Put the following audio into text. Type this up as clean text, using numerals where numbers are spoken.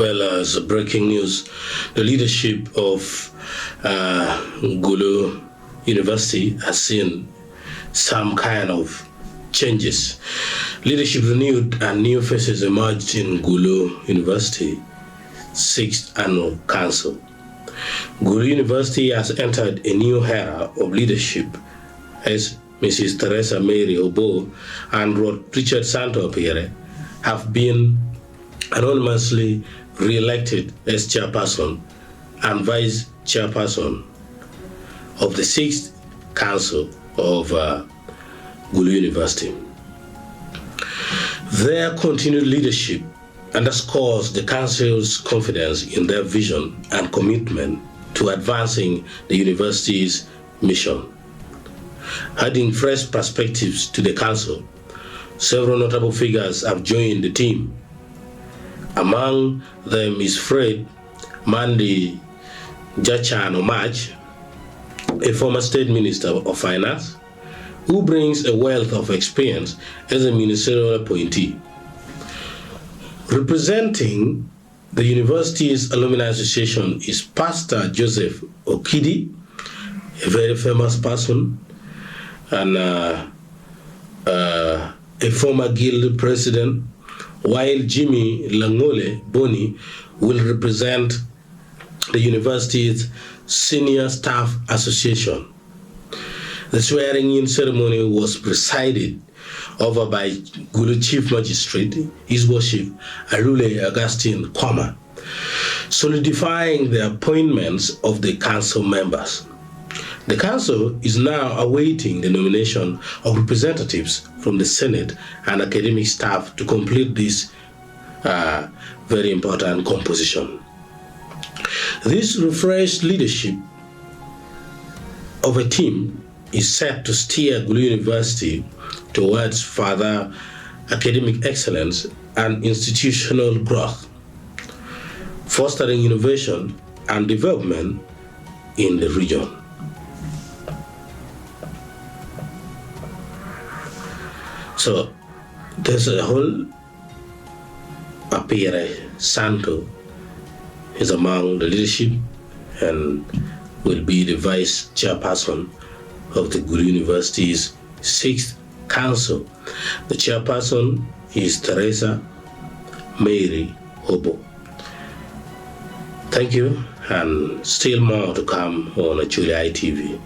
Well, as breaking news, the leadership of Gulu University has seen some kind of changes. Leadership renewed and new faces emerged in Gulu University 6th Annual Council. Gulu University has entered a new era of leadership as Mrs. Teresa Mary Obo and Rwot Richard Santo Apire have been anonymously re-elected as chairperson and vice chairperson of the 6th Council of Gulu University. Their continued leadership underscores the Council's confidence in their vision and commitment to advancing the university's mission. Adding fresh perspectives to the Council, several notable figures have joined the team. Among them is Fred Mandi Jachan Omaj, a former state minister of finance, who brings a wealth of experience as a ministerial appointee. Representing the university's alumni association is Pastor Joseph Okidi, a very famous person, and a former guild president, while Jimmy Langole Boni will represent the university's Senior Staff Association. The swearing-in ceremony was presided over by Gulu Chief Magistrate, His Worship Arule Augustine Kwama, solidifying the appointments of the council members. The council is now awaiting the nomination of representatives from the Senate and academic staff to complete this very important composition. This refreshed leadership of a team is set to steer Gulu University towards further academic excellence and institutional growth, fostering innovation and development in the region. So there's a whole Apire Santo is among the leadership and will be the vice chairperson of the Gulu University's 6th Council. The chairperson is Teresa Mary Obo. Thank you, and still more to come on Acholi ITV.